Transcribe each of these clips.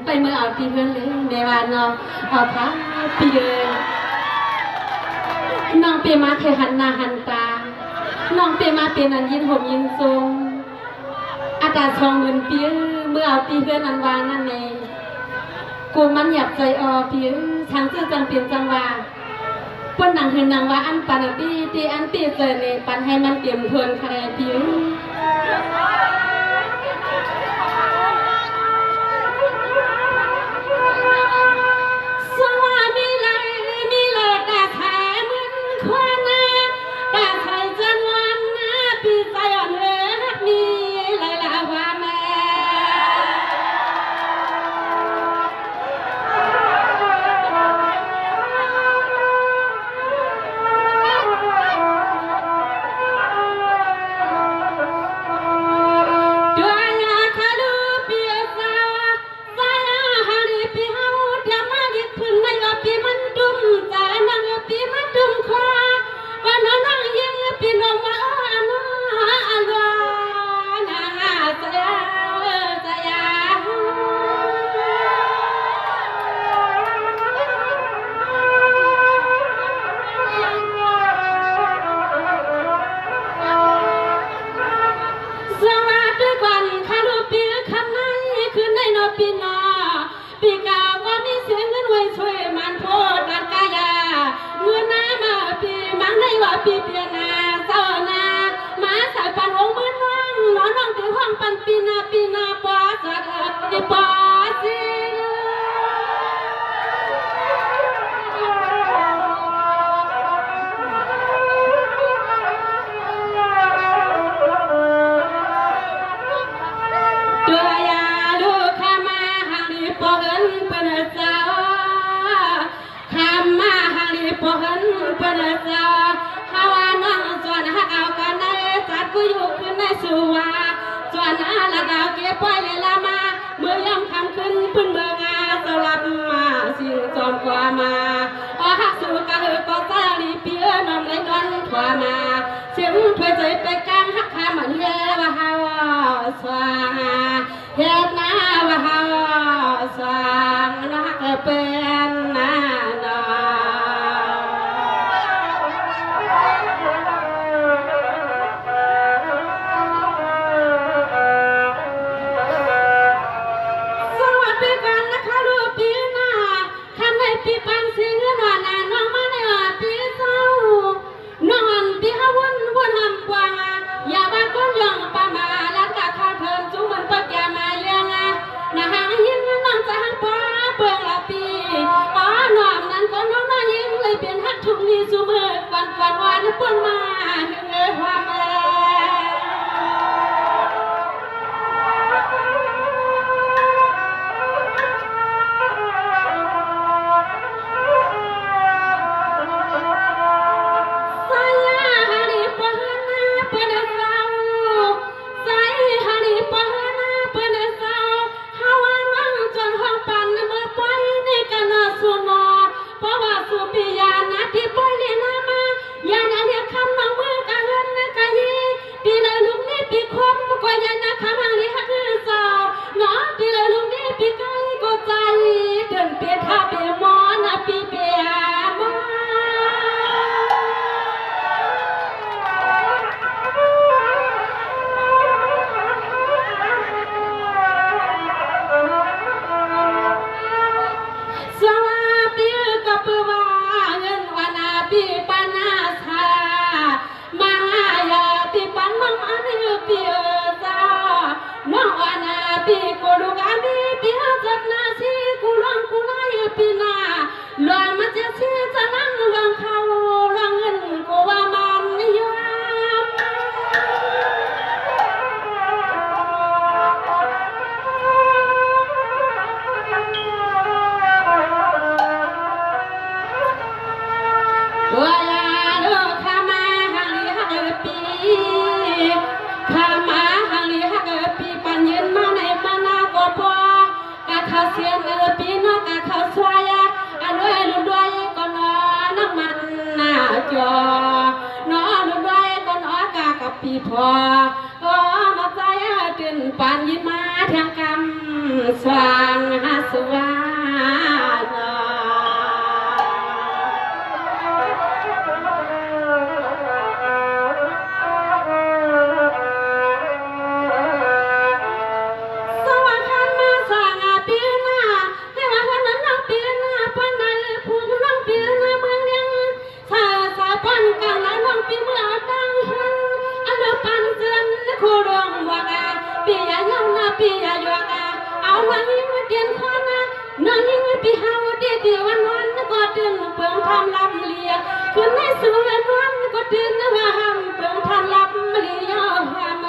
ไปเมื่อเอาปีเพื่อนเลยในวันเนาะเอาพาปีเดินน้องเปียมาเคยหันหน้าหันตาน้องเปียมาเป็นอันยินห่มยินทรงอากาศทองเงินเปียเมื่อเอาปีเพื่อนอันวางนั่นเองกูมันหยับใจอเปียทางเสื้อจังเปลี่ยนจังว่าปนหนังเห็นหนังว่าอันปันปีตีอันปีเจอเนี่ยปันให้มันเตรียมทวนคะแนนเปียปีเปียนาเจ้านามาสายปันองมือน้องน้องถือห้องปันปีนาปอจัดดิปอสิตัวยาลูกข้ามาหังดิปอเอินเปนเจ้าข้ามาหังดิปอเอินเปนเจ้ากูอยู่ขึ้นในสุวาจวนอาละดาวเก็บไว้เลยละมาเมื่อยำคำขึ้นพึ่งเมืองอาสลับมาสิ่งจอมกว่ามาอ๋อฮักสู่กะเฮก็ซาลีเปียนอมเลยนอนขวามาเสียงถวยใจไปกลางฮักขามันเฮว่าฮาวสว่างเฮ็ดนาว่าฮาวสว่างนักเป็นนาปีปันสิงห์นวลน้องมาในว่าปีเศร้านอนปีหาวนทำกว่าอย่าว่าก้นยองปามาลักกะข้าเพิ่มจุ่มมันปักยามาเลี้ยงนะหางยิ้มน้องจะหักป้าเปิงละปีอ๋อหนอมนั้นก็น้องยิ้มเลยเป็นฮักทุกนี้สูเมื่อวันวันปนมาเงยความแรงปีกูลูกอามีปีหาจัดนาชีกูลองกูไล่ปีนาลอยมาเจ้าชีจะนั่งลองเขาลองเงินกูว่ามันยามตัวยาลูกข้ามาหังลีหักปีข้ามาหังลีหักปีปันยืนมาในมานาก็พอกะเขาเสียนปีนกะเขาสวายอันด้วยลุด้วยก็นอน้ำมันหน้าจอนอลุด้วยก็นอกะกับปีพอมาใจตื่นปันยืนมาทางกำสว่างหาสู นางยิ่งปีเฮาเดียววันวันก็ตื่นเปิงทำลำเลียคืนในสวนวันก็ตื่นว่าหำเปิงทำลำเลียหำ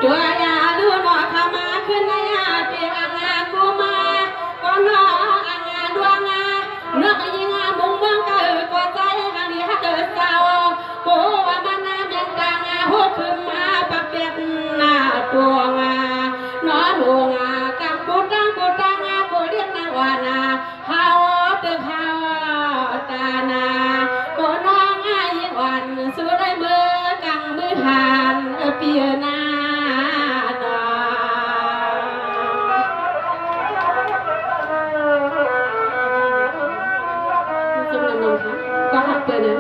ตัวยาลูนอขามาขึ้นในอาเตียงากูมาก็นออังาดวงาเนื้อยิงามุงเมืองเกิดก็ใจหันดีฮักเกิดสาวโกว่ามันน้ำยังกลางาหัวขึ้นมาปักเป็ดหน้าตัวงานอหลวงากังกูตังงากูเรียกนางวานาฮาวเตฮาวตานาก็น้องอายิงวันสู้ได้มือกังมือหันเปียนาก็หักเตือนนะ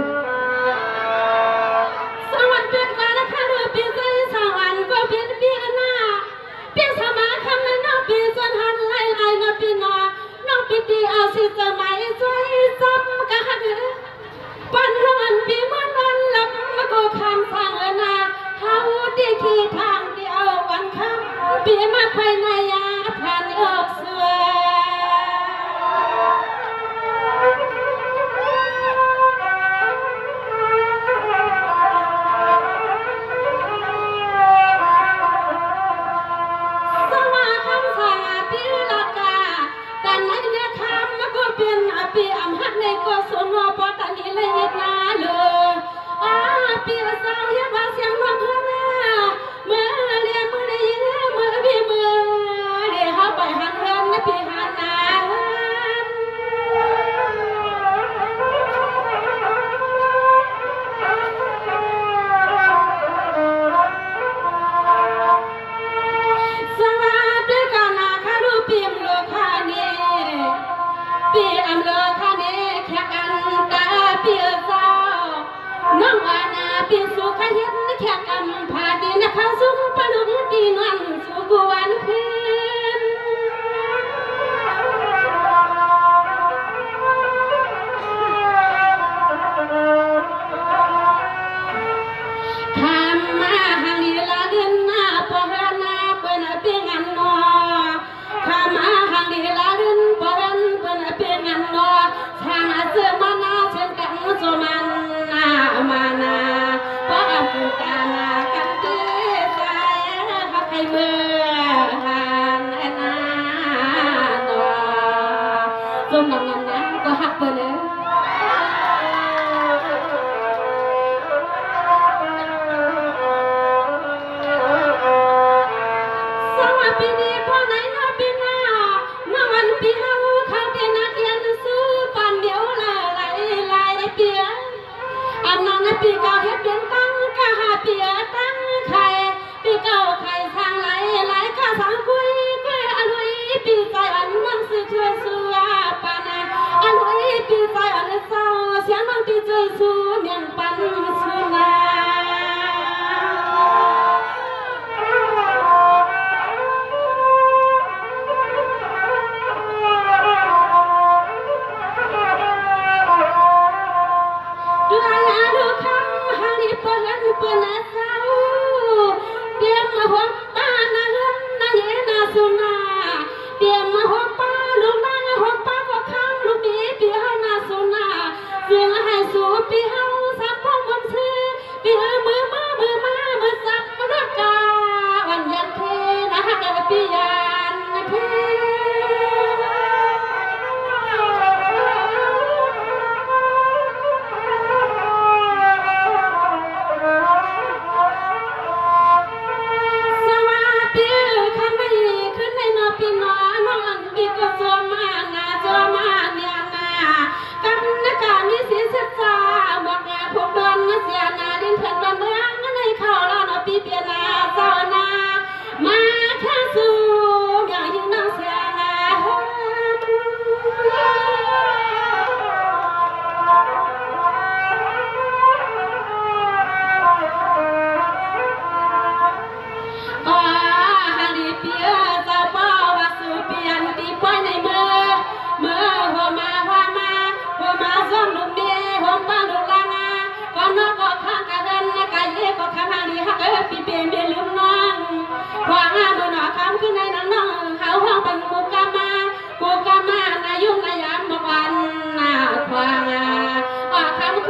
สวรรค์เป็นวันละครั้งเปลี่ยนใจสวรรค์ก็เปลี่ยนเปลี่ยนหน้าเปลี่ยนสมาคำนั้นน้องเปลี่ยนจนหันไล่น้องปีนน้องปีตีเอาสิจะไม่ช่วยซ้ำก็หักปันวันปีมันวันลำมาก็คำสั่งนาเฮาดีขี่ทางเดียววันคำปีมาภายในยาผ่านออกเสือปีอำหักในก็สนอปอตันนี้เลยยิดนาเลยปีสาวเฮียว่าเสียงน้องเพื่อนเมื่อเรียนมือได้ยินมือพี่มือเดี๋ยวเขาไปหันเพื่อนนะพี่หันนาสวัสดีกันนะค่ะลูกปีมโลคาเนปีอำเลอคาเนแค่กันตาปีเจ้าน้องอาณาปีสุขเห็นแค่กันพาดีนะคะสุขปนุดีนั่นสุขวันคืนทำมาหังลีลาเดินหน้าปะหน้าเปิ้นเปียงอันนอทำมาหังลีลาเดินปะเปิ้นเปียงอันนอทางอาเซมานาเช่นกันโซมันนามานาปะปูกานากันเตใจฮักให้เมื่อหันนาโนจมน้ำน้ำก็หักเปิ้นปีนี้พ่อไหนน้าปีหน้าน้าวันปีเฮาเขาเตียนนักเรียนซื้อปันเดียวละไหลเปียอันนั้นปีเก่าเฮ็ดเป็นตั้งกะหาเปียตั้งไข่ปีเก่าไข่ทางไหลกะสังกุยอลุยปีใจอันนั่งซื้อเชื่อซื้อปานาอลุยปีใจอันเศร้าเสียงนั่งปีใจซื้อเมียงปันซื้อนาเปิ้นเศร้าเตรียมมาหัวป้านาเฮือนนาเยนาสุนาเตรียมมาหัวป้าลูกนาหัวป้าก็ข้างลูกนี้ปีเฮานาสุนาเสียง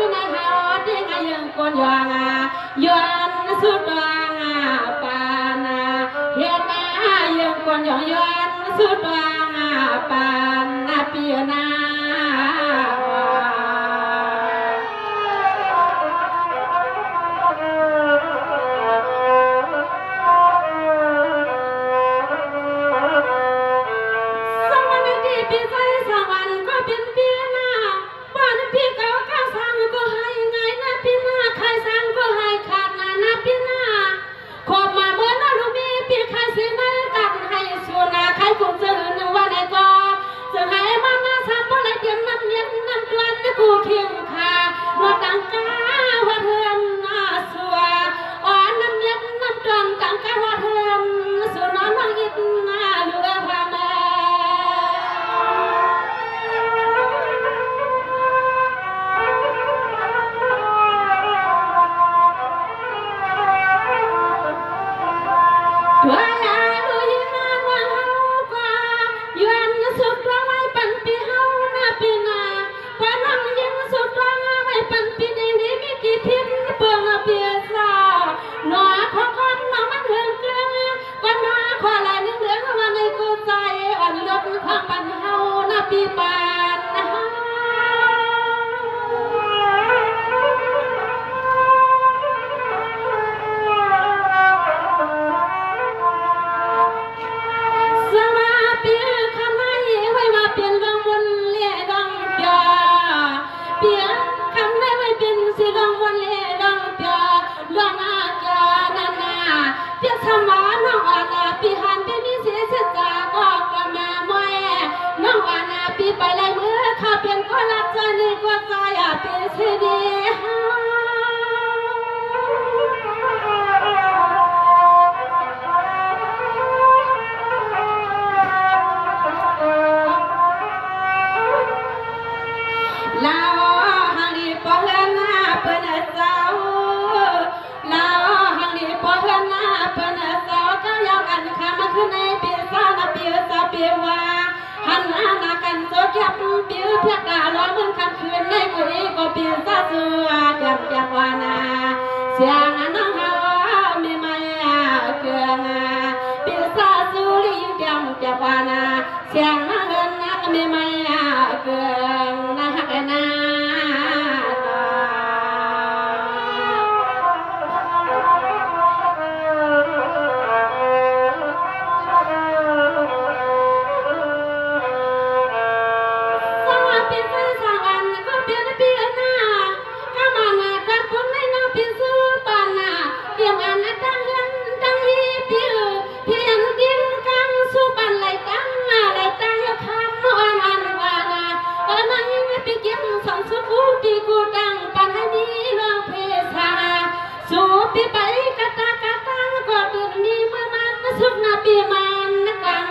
คือในหาที่ไงยังคนยองยอนสุดดวงปานาเฮ็ดมายังคนยองยอนสุดดวงปานาเปียนากูเคียงคาหนวดตังกาว่าเทือนสัวอ่อนน้ำเย็นน้ำจวนตังกาว่าเทือนสัวนอนนั่งอิดเลือพามาตัวลาลุยนาว่าเฮากว่าย้อนสุดว่าไว้ปันปีเฮาหน้าปีนาว่าน้องยังสุดว่าไว้ปันปีนี้มีกี่พิษเปลืองเปียสาวหนอของคนน้องมันเหืองเกลืองว่าหนอขอลายนึงเหลืองมาในกูใจอ่อนลดความปันเฮาหน้าปีปานสมอน้องอาณาปีหันไปมีเสียสจาก็กมาแม่น้องอาณาปีไปเลยเมื่อข้าเปลี่ยนก็รักใจนี่ก็ใจเป็นเสียดีลาวหังดีปอเฮือนหน้าเปิ้นเจ้าลาวหังดีปอเฮือนหน้าเปิ้นเจ้าก็ยาวกันข้ามาขึ้นในเปียซานาเปียซาเปียว่าหันหน้านากันโจกยับเปียเพียกดาล้อเหมือนคำคืนในมือก็เปียซาจัวจับจับวานาเสียงน้องเฮามีไม่เกลืองเปียซาจูลิงจับจับวานาเสียงน้องเอิญนักมีไม่เกลืองนะฮักนาปีไปกะตากะตังก็ตื่นมีเมื่อมันสุกนาปีมันกลาง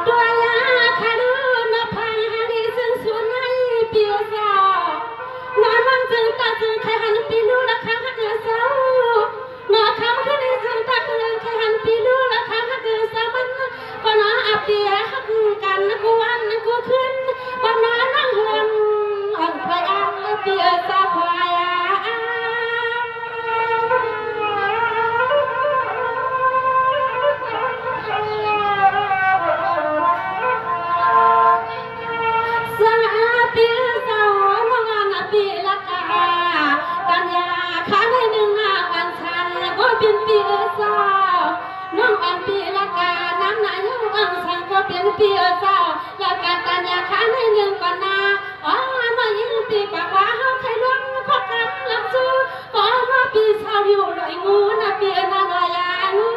ตัวยาคาดูนพังหันดีซึ่งสุนัยเปียสาวนอนมันจึงตาจึงใครหันปีลูละข้างหักเสานอคำขึ้นในจึงตาจึงใครหันปีลูละข้างหักสามันก็นออับเดียหักกันกูวันกูขึ้นก็นอนั่งเฮือนอ่อนควายอ่างเปียสาควายสาเปียสาวน้องอันปีละกาปัญญาขาในหนึ่งวันชันก็เป็นปีสาวน้องอันปีละกาน้ำหนายุ่งอังสังก็เป็นปีสาวละกาปัญญาขาในหนึ่งก่อนนาอ๋อน้อยยิ่งปีปากว่าเฮาใครล้วนข้อกำลังสู้ก็มาปีสาวอยู่ลอยงูนะปีนาลายางู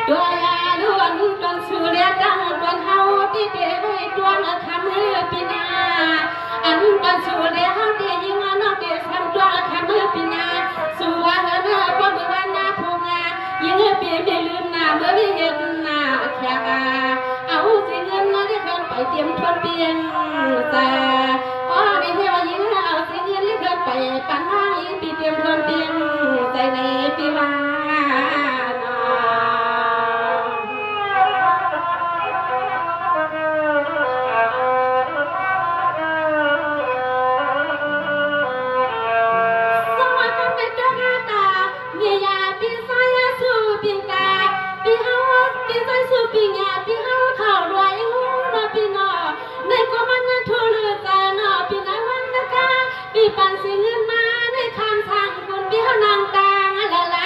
ตัวยาล้วนจนสุเรียดังจนเฮาที่เตะให้ดวงคำเฮือปีนาอันจนสุเรียเฮาเตะยิงน้องเตะซ้ำดวงคำเฮือปีนาสัวเฮือบ่เบื่อหน้าพงยิงเปียไม่ลืมหน้าเมื่อไม่เห็นหน้าแขก งใจอ๋อในเที่ยวยิงเอาเสียงเงินเลื่อนไปปันห้างยิงปีเตรียมทวนเตียงใจในปีวานสวัสดีเป็นเจ้าข้าตาเมียยาปีไซสู่ปีกาปีเฮาปีไซสู่ปีงาปีเฮาเข่ารวยหูนอปีนอในความมันนั้นทุลือตานอปีนาวันตะกาปีปันสิเงินมาในคำสั่งคนปีเฮานางตางละละ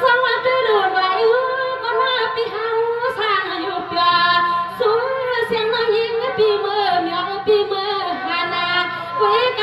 สวัสดีดูไว้ก็น่าปีเฮาสร้างอยู่เปียสูเสียงน้องยิงปีมือเมียปีมือฮานาเวก